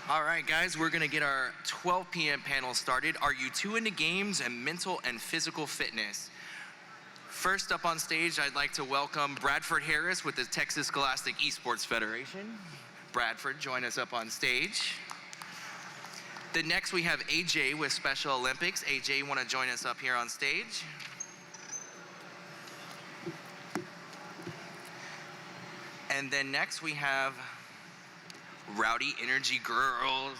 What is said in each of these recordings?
All right, guys, we're going to get our 12 p.m. panel started. Are you too into games and mental and physical fitness? First up on stage, I'd like to welcome Bradford Harris with the Texas Scholastic Esports Federation. Bradford, join us up on stage. Then next we have AJ with Special Olympics. AJ, you want to join us up here on stage? And then next we have Rowdy Energy Girls.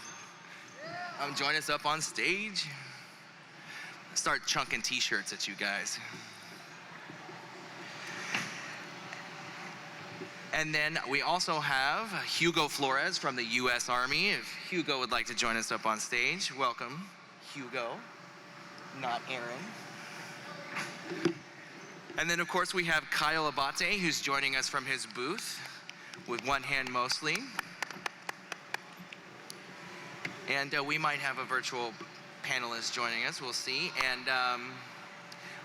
Join us up on stage. Start chunking t-shirts at you guys. And then we also have Hugo Flores from the U.S. Army. If Hugo would like to join us up on stage, welcome, Hugo, not Aaron. And then, of course, we have Kyle Abbate, who's joining us from his booth, with one hand mostly. And we might have a virtual panelist joining us, we'll see. And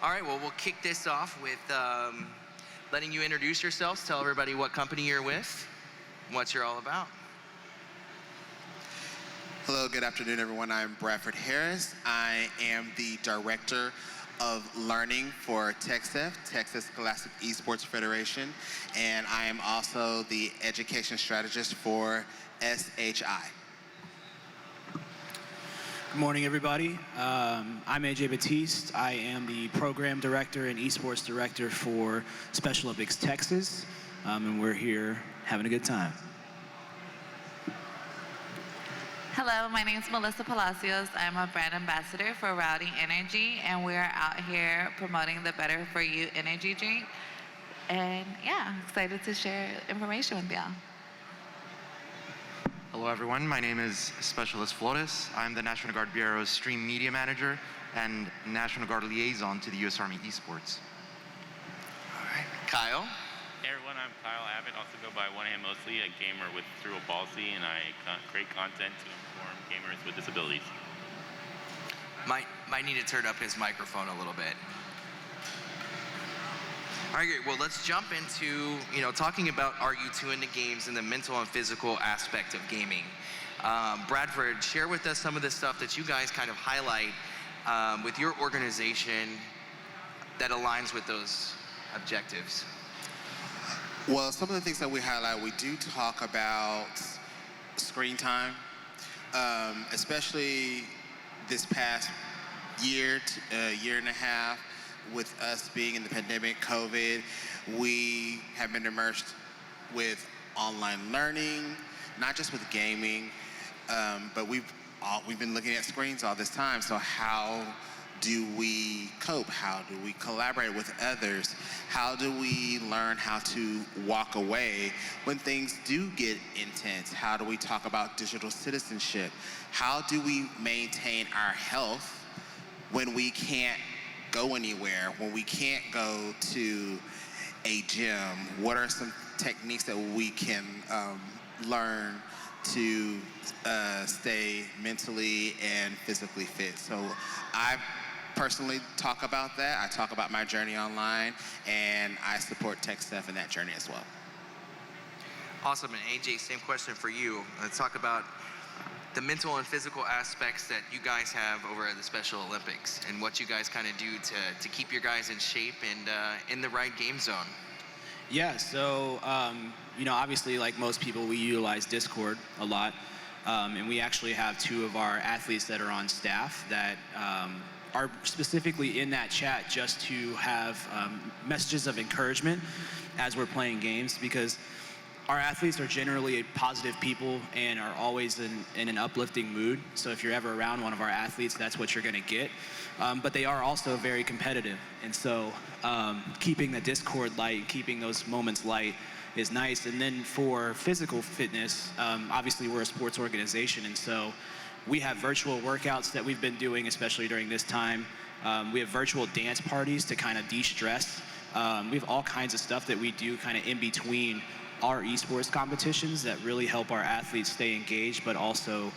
all right, well, we'll kick this off with letting you introduce yourselves, tell everybody what company you're with, what you're all about. Hello, good afternoon, everyone. I'm Bradford Harris. I am the Director of Learning for TechSEF, Texas Scholastic Esports Federation, and I am also the Education Strategist for SHI. Good morning, everybody. I'm AJ Batiste. I am the Program Director and Esports Director for Special Olympics Texas, and we're here having a good time. Hello, my name is Melissa Palacios. I'm a brand ambassador for Rowdy Energy, and we're out here promoting the Better For You energy drink. And yeah, excited to share information with y'all. Hello everyone, my name is Specialist Flores. I'm the National Guard Bureau's Stream Media Manager and National Guard Liaison to the U.S. Army Esports. All right, Kyle. Hey everyone, I'm Kyle Abbate, also go by One Hand Mostly, a gamer with cerebral palsy, and I create content to inform gamers with disabilities. Might need to turn up his microphone a little bit. All right, great. Well, let's jump into, talking about are you too into games and the mental and physical aspect of gaming. Bradford, share with us some of the stuff that you guys kind of highlight with your organization that aligns with those objectives. Well, some of the things that we highlight, we do talk about screen time, especially this past year and a half. With us being in the pandemic, COVID, we have been immersed with online learning, not just with gaming, but we've been looking at screens all this time. So how do we cope? How do we collaborate with others? How do we learn how to walk away when things do get intense? How do we talk about digital citizenship? How do we maintain our health when we can't go anywhere, when we can't go to a gym? What are some techniques that we can learn to stay mentally and physically fit? So I personally talk about that. I talk about my journey online, and I support TechSEF in that journey as well. Awesome, and AJ, same question for you. Let's talk about the mental and physical aspects that you guys have over at the Special Olympics and what you guys kind of do to keep your guys in shape and in the right game zone. Yeah, so, obviously, like most people, we utilize Discord a lot. And we actually have two of our athletes that are on staff that are specifically in that chat just to have messages of encouragement as we're playing games, because our athletes are generally positive people and are always in an uplifting mood. So if you're ever around one of our athletes, that's what you're gonna get. But they are also very competitive. And so keeping the Discord light, keeping those moments light is nice. And then for physical fitness, obviously we're a sports organization. And so we have virtual workouts that we've been doing, especially during this time. We have virtual dance parties to kind of de-stress. We have all kinds of stuff that we do kind of in between our esports competitions that really help our athletes stay engaged, but also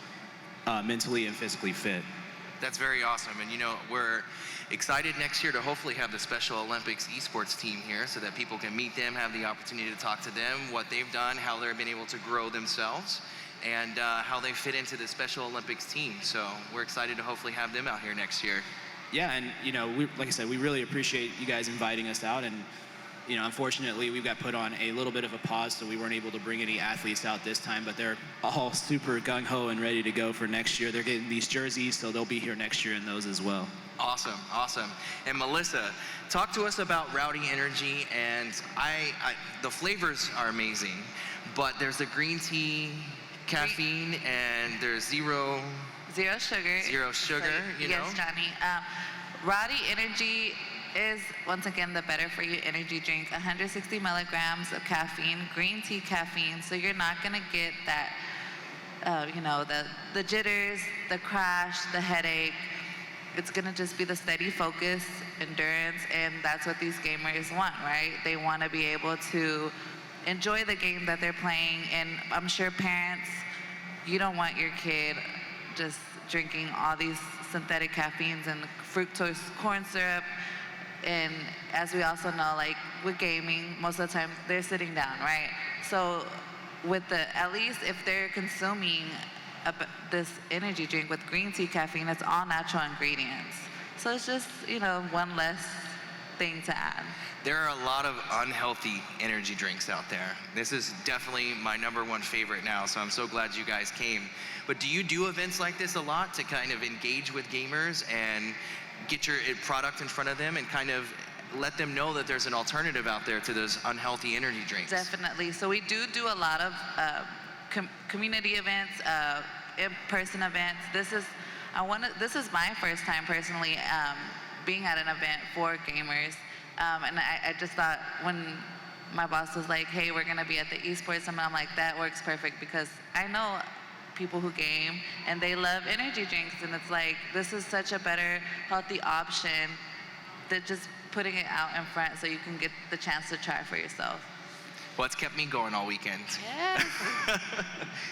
mentally and physically fit. That's very awesome. And we're excited next year to hopefully have the Special Olympics esports team here so that people can meet them, have the opportunity to talk to them, what they've done, how they've been able to grow themselves. and how they fit into the Special Olympics team. So we're excited to hopefully have them out here next year. Yeah, and like I said, we really appreciate you guys inviting us out, and unfortunately we've got put on a little bit of a pause, so we weren't able to bring any athletes out this time, but they're all super gung-ho and ready to go for next year. They're getting these jerseys, so they'll be here next year in those as well. Awesome. And Melissa, talk to us about Rowdy Energy, and the flavors are amazing, but there's the green tea, caffeine, and there's zero sugar. Yes, Johnny. Rowdy Energy is, once again, the better for you energy drink. 160 milligrams of caffeine, green tea caffeine, so you're not gonna get that, the jitters, the crash, the headache. It's gonna just be the steady focus, endurance, and that's what these gamers want, right? They wanna be able to enjoy the game that they're playing, and I'm sure parents, you don't want your kid just drinking all these synthetic caffeines and fructose corn syrup. And as we also know, like with gaming, most of the time they're sitting down, right? So at least if they're consuming this energy drink with green tea caffeine, it's all natural ingredients. So it's just, one less thing to add. There are a lot of unhealthy energy drinks out there. This is definitely my #1 favorite now, so I'm so glad you guys came. But do you do events like this a lot to kind of engage with gamers and get your product in front of them and kind of let them know that there's an alternative out there to those unhealthy energy drinks? Definitely. So we do a lot of community events, in-person events. This is my first time personally being at an event for gamers. And I just thought when my boss was like, hey, we're gonna be at the Esports Summit, I'm like, that works perfect, because I know people who game and they love energy drinks, and it's like, this is such a better, healthy option than just putting it out in front so you can get the chance to try for yourself. Well, it's kept me going all weekend. Yes.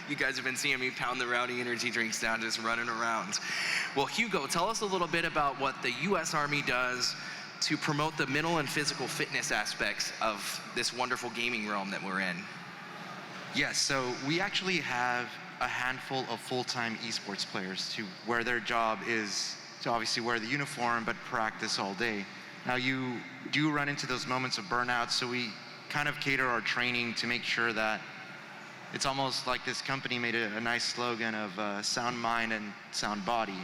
You guys have been seeing me pound the Rowdy energy drinks down, just running around. Well, Hugo, tell us a little bit about what the U.S. Army does to promote the mental and physical fitness aspects of this wonderful gaming realm that we're in. Yes, so we actually have a handful of full-time esports players where their job is to obviously wear the uniform but practice all day. Now, you do run into those moments of burnout, so we kind of cater our training to make sure that it's almost like this company made a nice slogan of sound mind and sound body.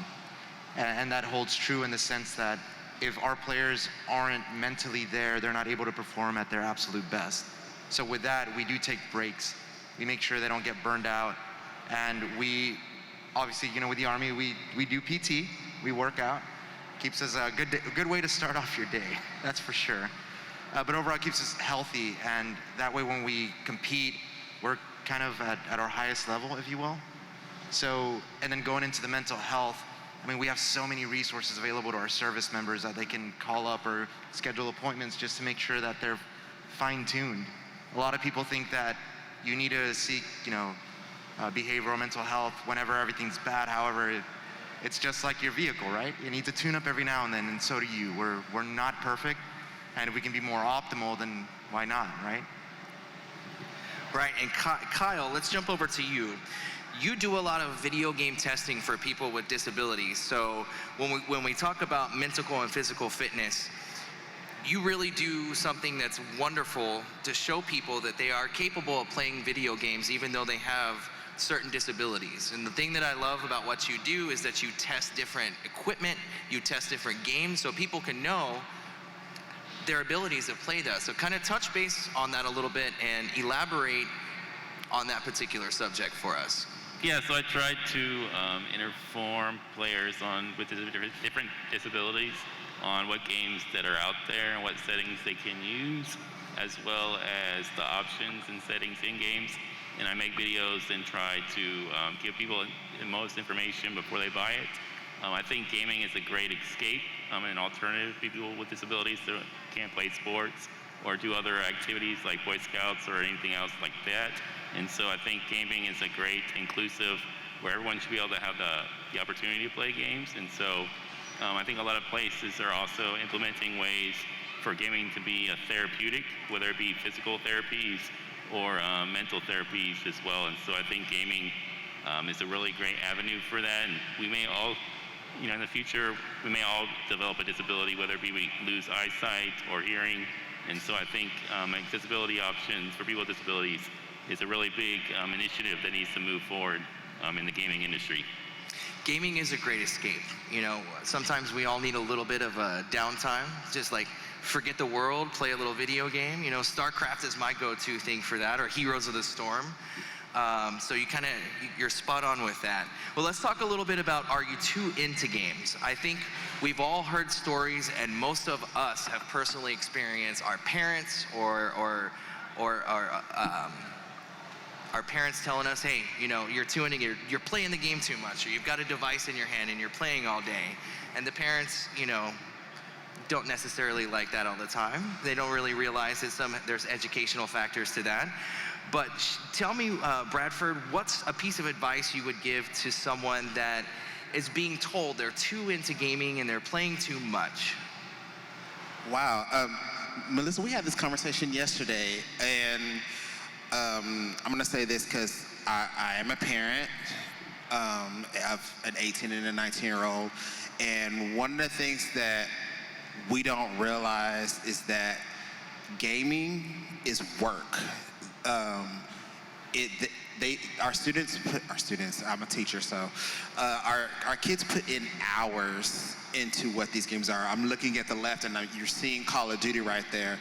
And that holds true in the sense that if our players aren't mentally there, they're not able to perform at their absolute best. So with that, we do take breaks. We make sure they don't get burned out. And we, obviously, with the Army, we do PT, we work out. Keeps us a good way to start off your day, that's for sure. But overall, it keeps us healthy, and that way when we compete, we're kind of at our highest level, if you will. So, and then going into the mental health, we have so many resources available to our service members that they can call up or schedule appointments just to make sure that they're fine-tuned. A lot of people think that you need to seek, behavioral mental health whenever everything's bad. However, it's just like your vehicle, right? You need to tune up every now and then, and so do you. We're not perfect, and if we can be more optimal, then why not, right? Right, and Kyle, let's jump over to you. You do a lot of video game testing for people with disabilities. So when we talk about mental and physical fitness, you really do something that's wonderful to show people that they are capable of playing video games even though they have certain disabilities. And the thing that I love about what you do is that you test different equipment, you test different games, so people can know their abilities to play that. So kind of touch base on that a little bit and elaborate on that particular subject for us. Yeah, so I tried to inform players with different disabilities on what games that are out there and what settings they can use, as well as the options and settings in games. And I make videos and try to give people the most information before they buy it. I think gaming is a great escape, an alternative for people with disabilities that can't play sports or do other activities like Boy Scouts or anything else like that. And so I think gaming is a great inclusive where everyone should be able to have the opportunity to play games. And so I think a lot of places are also implementing ways for gaming to be a therapeutic, whether it be physical therapies or mental therapies as well. And so I think gaming is a really great avenue for that. And we may all, in the future, we may all develop a disability, whether it be we lose eyesight or hearing. And so I think accessibility options for people with disabilities is a really big initiative that needs to move forward in the gaming industry. Gaming is a great escape. Sometimes we all need a little bit of a downtime, just like forget the world, play a little video game. StarCraft is my go-to thing for that, or Heroes of the Storm. So you're spot on with that. Well, let's talk a little bit about, are you too into games? I think we've all heard stories, and most of us have personally experienced our parents or our parents telling us, hey, you're too into, you're playing the game too much, or you've got a device in your hand and you're playing all day. And the parents, don't necessarily like that all the time. They don't really realize that there's educational factors to that. But tell me, Bradford, what's a piece of advice you would give to someone that is being told they're too into gaming and they're playing too much? Wow. Melissa, we had this conversation yesterday, and I'm going to say this because I am a parent of an 18 and a 19-year-old, and one of the things that we don't realize is that gaming is work. Our students, I'm a teacher, so our kids put in hours into what these games are. I'm looking at the left, and you're seeing Call of Duty right there.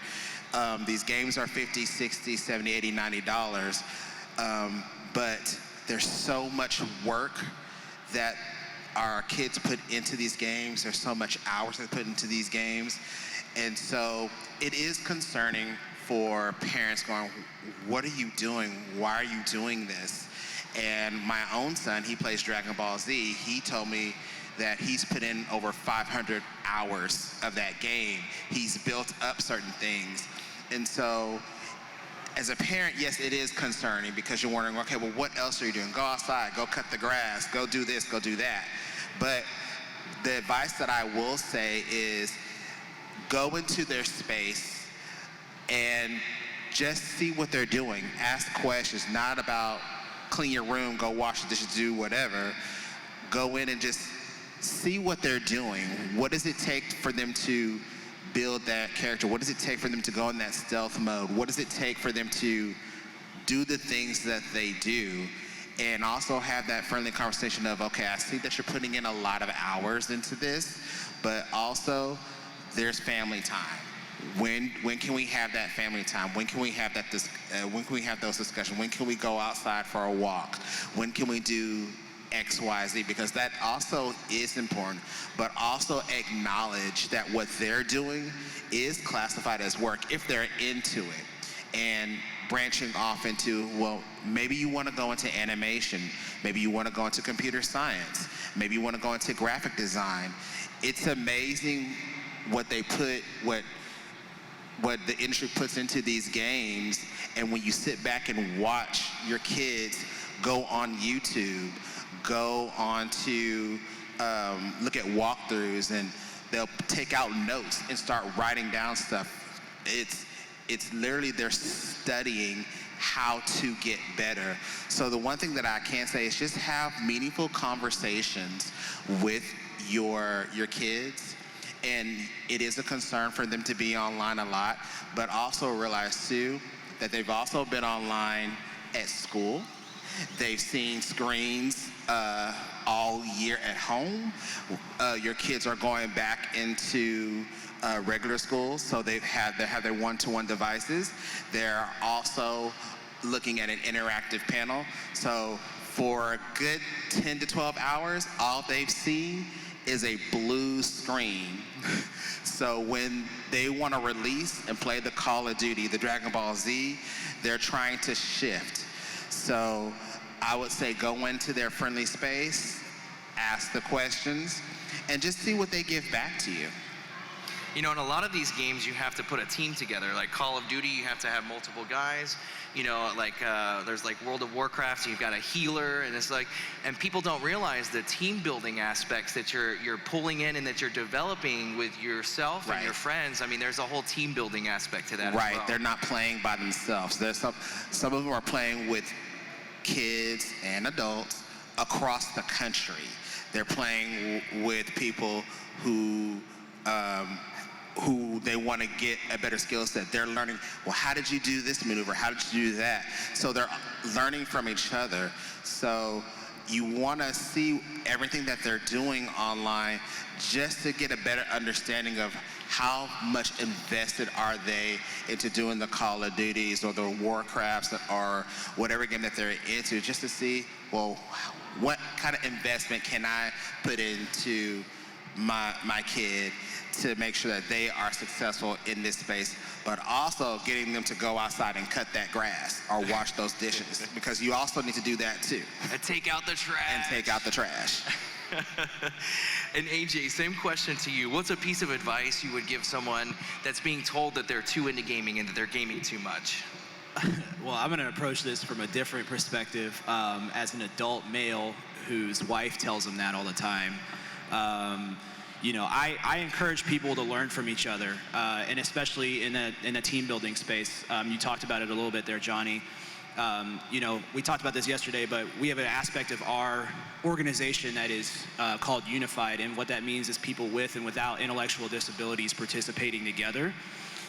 These games are $50, $60, $70, $80, $90, but there's so much work that our kids put into these games. There's so much hours they put into these games, and so it is concerning for parents going, what are you doing? Why are you doing this? And my own son, he plays Dragon Ball Z. He told me that he's put in over 500 hours of that game. He's built up certain things. And so as a parent, yes, it is concerning because you're wondering, okay, well, what else are you doing? Go outside, go cut the grass, go do this, go do that. But the advice that I will say is go into their space and just see what they're doing. Ask questions, not about clean your room, go wash the dishes, do whatever. Go in and just see what they're doing. What does it take for them to build that character? What does it take for them to go in that stealth mode? What does it take for them to do the things that they do? And also have that friendly conversation of, okay, I see that you're putting in a lot of hours into this, but also there's family time. When can we have that family time? When can we have that? When can we have those discussions? When can we go outside for a walk? When can we do X, Y, Z? Because that also is important. But also acknowledge that what they're doing is classified as work if they're into it. And branching off into, well, maybe you want to go into animation. Maybe you want to go into computer science. Maybe you want to go into graphic design. It's amazing what they put, what the industry puts into these games, and when you sit back and watch your kids go on YouTube, go on to look at walkthroughs, and they'll take out notes and start writing down stuff. It's literally they're studying how to get better. So the one thing that I can say is just have meaningful conversations with your kids. And it is a concern for them to be online a lot, but also realize too that they've also been online at school. They've seen screens all year at home. Your kids are going back into regular schools, so they have their one-to-one devices. They're also looking at an interactive panel. So for a good 10 to 12 hours, all they've seen is a blue screen. So when they want to release and play the Call of Duty, the Dragon Ball Z, they're trying to shift. So I would say go into their friendly space, ask the questions, and just see what they give back to you. In a lot of these games, you have to put a team together. Like Call of Duty, you have to have multiple guys. There's like World of Warcraft, so you've got a healer, and it's like, and people don't realize the team building aspects that you're pulling in and that you're developing with yourself and your friends. I mean, there's a whole team building aspect to that. Right, as well. They're not playing by themselves. There's some of them are playing with kids and adults, across the country. They're playing with people who they want to get a better skill set. They're learning, well, how did you do this maneuver? How did you do that? So they're learning from each other. So you want to see everything that they're doing online just to get a better understanding of how much invested are they into doing the Call of Duties or the Warcrafts or whatever game that they're into, just to see, well, what kind of investment can I put into my kid to make sure that they are successful in this space, but also getting them to go outside and cut that grass or wash those dishes, because you also need to do that too. And take out the trash. And take out the trash. And AJ, same question to you. What's a piece of advice you would give someone that's being told that they're too into gaming and that they're gaming too much? Well, I'm going to approach this from a different perspective as an adult male whose wife tells him that all the time. I encourage people to learn from each other, and especially in a team building space. You talked about it a little bit there, Johnny. We talked about this yesterday, but we have an aspect of our organization that is called Unified, and what that means is people with and without intellectual disabilities participating together.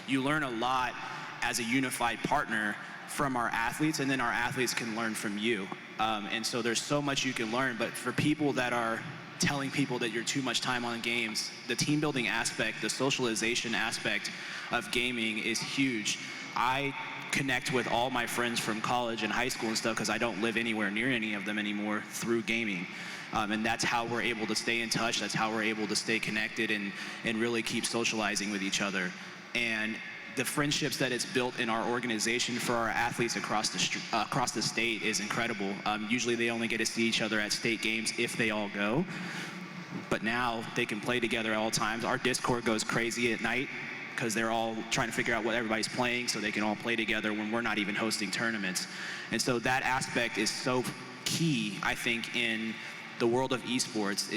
You learn a lot as a unified partner from our athletes, and then our athletes can learn from you. And so there's so much you can learn, but for people that are telling people that you're too much time on games, the team building aspect, the socialization aspect of gaming is huge. I connect with all my friends from college and high school and stuff because I don't live anywhere near any of them anymore through gaming. And that's how we're able to stay in touch. That's how we're able to stay connected and really keep socializing with each other. And the friendships that it's built in our organization for our athletes across the state is incredible. Usually they only get to see each other at state games if they all go. But now they can play together at all times. Our Discord goes crazy at night because they're all trying to figure out what everybody's playing so they can all play together when we're not even hosting tournaments. And so that aspect is so key, I think, in the world of esports.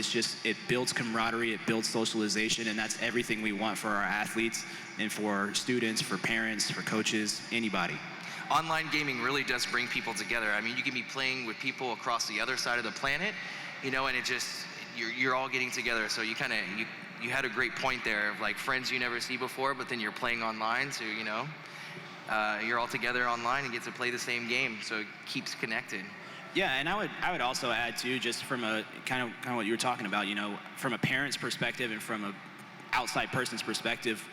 It builds camaraderie, it builds socialization, and that's everything we want for our athletes and for students, for parents, for coaches, anybody. Online gaming really does bring people together. I mean, you can be playing with people across the other side of the planet, and it just, you're all getting together. So you had a great point there of like friends you never see before, but then you're playing online, so you're all together online and get to play the same game, so it keeps connected. Yeah, and I would also add too, just from a kind of what you were talking about, from a parent's perspective and from a outside person's perspective,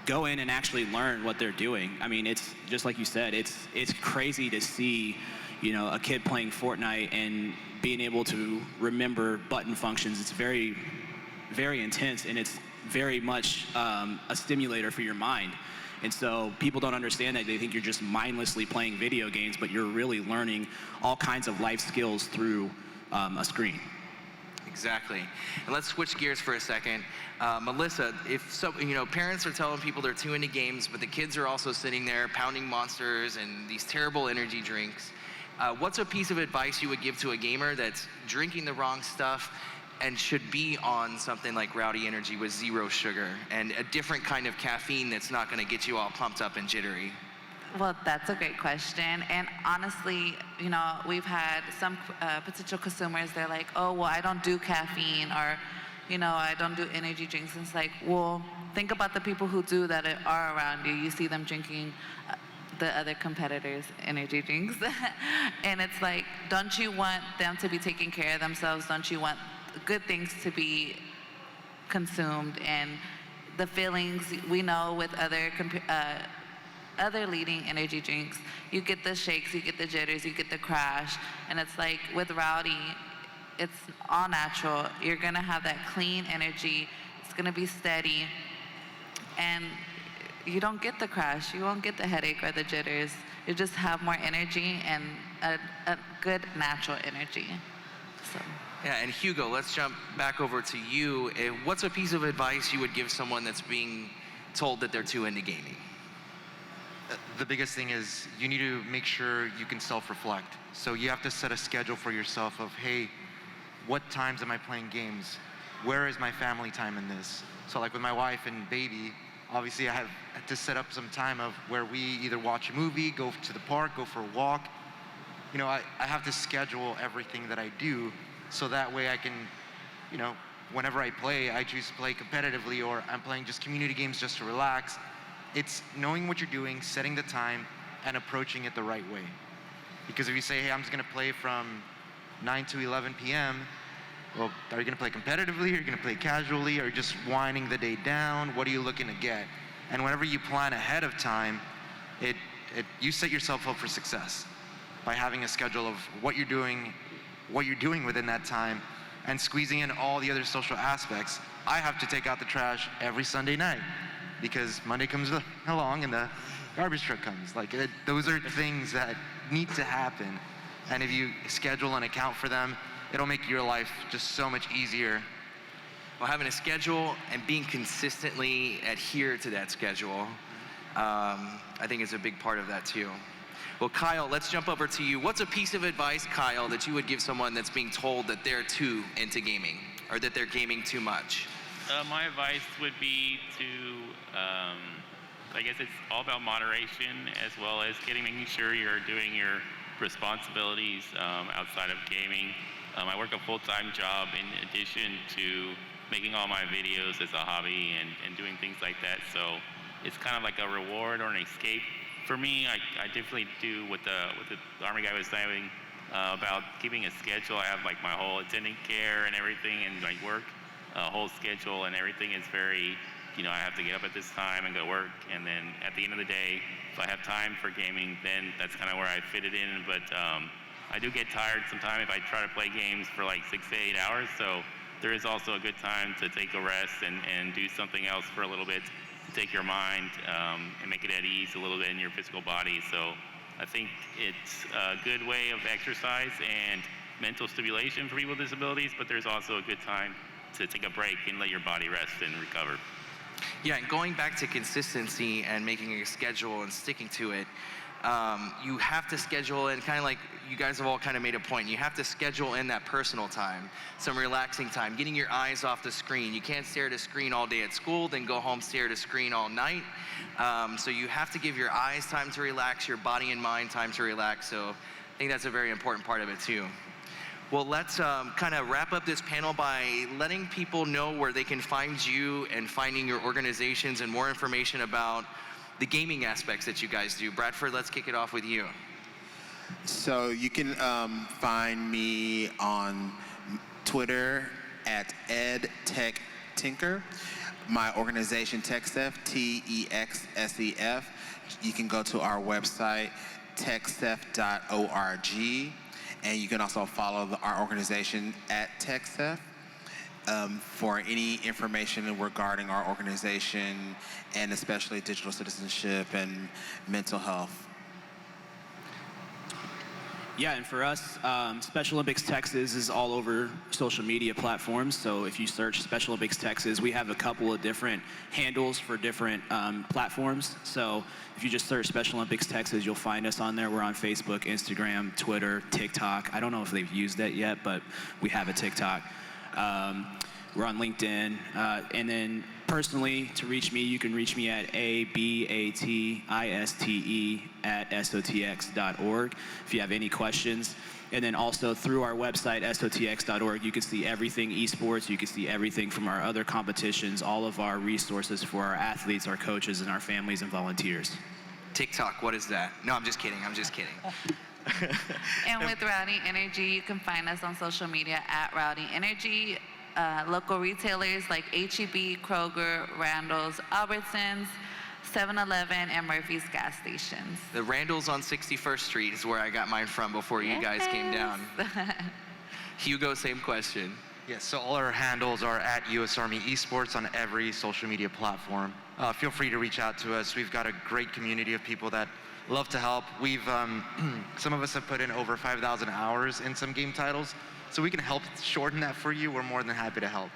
go in and actually learn what they're doing. I mean, it's just like you said, it's crazy to see, a kid playing Fortnite and being able to remember button functions. It's very, very intense, and it's very much a stimulator for your mind. And so people don't understand that. They think you're just mindlessly playing video games, but you're really learning all kinds of life skills through a screen. Exactly. And let's switch gears for a second. Melissa, parents are telling people they're too into games, but the kids are also sitting there pounding Monsters and these terrible energy drinks. What's a piece of advice you would give to a gamer that's drinking the wrong stuff and should be on something like Rowdy Energy with 0 sugar and a different kind of caffeine that's not going to get you all pumped up and jittery? Well, that's a great question. And honestly, we've had some potential consumers, they're like, oh, well, I don't do caffeine, or, I don't do energy drinks. And it's like, well, think about the people who do that are around you. You see them drinking the other competitors' energy drinks. And it's like, don't you want them to be taking care of themselves? Don't you want good things to be consumed? And the feelings we know with other leading energy drinks, you get the shakes, you get the jitters, you get the crash, and it's like with Rowdy, it's all natural. You're gonna have that clean energy, it's gonna be steady, and you don't get the crash, you won't get the headache or the jitters. You just have more energy and a good natural energy. So. Yeah, and Hugo, let's jump back over to you. What's a piece of advice you would give someone that's being told that they're too into gaming? The biggest thing is you need to make sure you can self-reflect. So you have to set a schedule for yourself of, hey, what times am I playing games? Where is my family time in this? So like with my wife and baby, obviously I have to set up some time of where we either watch a movie, go to the park, go for a walk. I have to schedule everything that I do so that way I can, whenever I play, I choose to play competitively or I'm playing just community games just to relax. It's knowing what you're doing, setting the time, and approaching it the right way. Because if you say, hey, I'm just going to play from 9 to 11 p.m., well, are you going to play competitively? Are you going to play casually? Are you just winding the day down? What are you looking to get? And whenever you plan ahead of time, you set yourself up for success by having a schedule of what you're doing within that time, and squeezing in all the other social aspects. I have to take out the trash every Sunday night because Monday comes along and the garbage truck comes. Those are things that need to happen. And if you schedule and account for them, it'll make your life just so much easier. Well, having a schedule and being consistently adhere to that schedule, I think is a big part of that too. Well, Kyle, let's jump over to you. What's a piece of advice, Kyle, that you would give someone that's being told that they're too into gaming or that they're gaming too much? My advice would be to, I guess it's all about moderation, as well as making sure you're doing your responsibilities outside of gaming. I work a full-time job in addition to making all my videos as a hobby and doing things like that. So it's kind of like a reward or an escape. For me, I definitely do what the Army guy was saying about keeping a schedule. I have my whole attendant care and everything, and work, whole schedule and everything is very, I have to get up at this time and go to work. And then at the end of the day, if I have time for gaming, then that's kind of where I fit it in. But I do get tired sometimes if I try to play games for 6 to 8 hours. So there is also a good time to take a rest and do something else for a little bit, to take your mind and make it at ease a little bit in your physical body. So I think it's a good way of exercise and mental stimulation for people with disabilities, but there's also a good time to take a break and let your body rest and recover. Yeah, and going back to consistency and making a schedule and sticking to it, you have to schedule in, kind of like you guys have all kind of made a point, you have to schedule in that personal time, some relaxing time, getting your eyes off the screen. You can't stare at a screen all day at school, then go home, stare at a screen all night. So you have to give your eyes time to relax, your body and mind time to relax. So I think that's a very important part of it too. Well, let's kind of wrap up this panel by letting people know where they can find you and finding your organizations and more information about the gaming aspects that you guys do. Bradford, let's kick it off with you. So you can find me on Twitter at EdTechTinker. My organization, TechSef, TEXSEF. You can go to our website, techsef.org, and you can also follow our organization at TechSef for any information regarding our organization, and especially digital citizenship and mental health. Yeah, and for us, Special Olympics Texas is all over social media platforms. So if you search Special Olympics Texas, we have a couple of different handles for different platforms. So if you just search Special Olympics Texas, you'll find us on there. We're on Facebook, Instagram, Twitter, TikTok. I don't know if they've used that yet, but we have a TikTok. We're on LinkedIn. And then personally, to reach me, you can reach me at abatiste@sotx.org if you have any questions. And then also through our website, sotx.org, you can see everything esports. You can see everything from our other competitions, all of our resources for our athletes, our coaches, and our families and volunteers. TikTok, what is that? No, I'm just kidding. And with Rowdy Energy, you can find us on social media at Rowdy Energy. Local retailers like H-E-B, Kroger, Randall's, Albertsons, 7-Eleven, and Murphy's gas stations. The Randall's on 61st Street is where I got mine from before you guys came down. Hugo, same question. Yes, so all our handles are at US Army Esports on every social media platform. Feel free to reach out to us. We've got a great community of people that love to help. We've, some of us have put in over 5,000 hours in some game titles, so we can help shorten that for you. We're more than happy to help.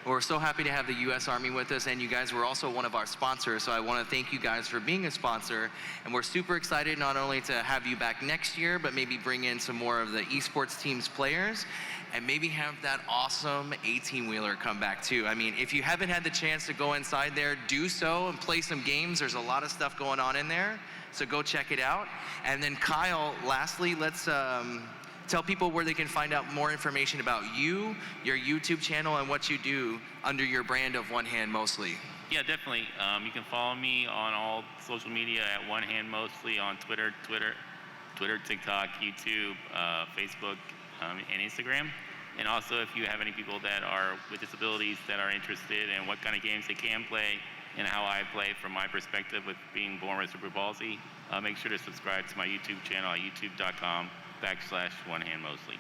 We're so happy to have the U.S. Army with us, and you guys were also one of our sponsors, so I want to thank you guys for being a sponsor. And we're super excited not only to have you back next year, but maybe bring in some more of the esports team's players. and maybe have that awesome 18-wheeler come back too. I mean, if you haven't had the chance to go inside there, do so and play some games. There's a lot of stuff going on in there, so go check it out. And then Kyle, lastly, let's tell people where they can find out more information about you, your YouTube channel, and what you do under your brand of One Hand Mostly. Yeah, definitely. You can follow me on all social media at One Hand Mostly on Twitter, TikTok, YouTube, Facebook, and Instagram. And also, if you have any people that are with disabilities that are interested in what kind of games they can play and how I play from my perspective with being born with cerebral palsy, make sure to subscribe to my YouTube channel at youtube.com/onehandmostly.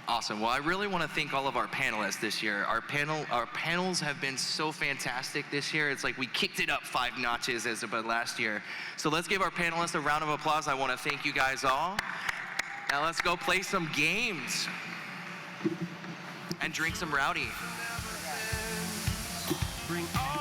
Awesome. Well, I really want to thank all of our panelists this year. Our panels have been so fantastic this year. It's like we kicked it up 5 notches as of last year. So let's give our panelists a round of applause. I want to thank you guys all. Now let's go play some games and drink some Rowdy. Bring all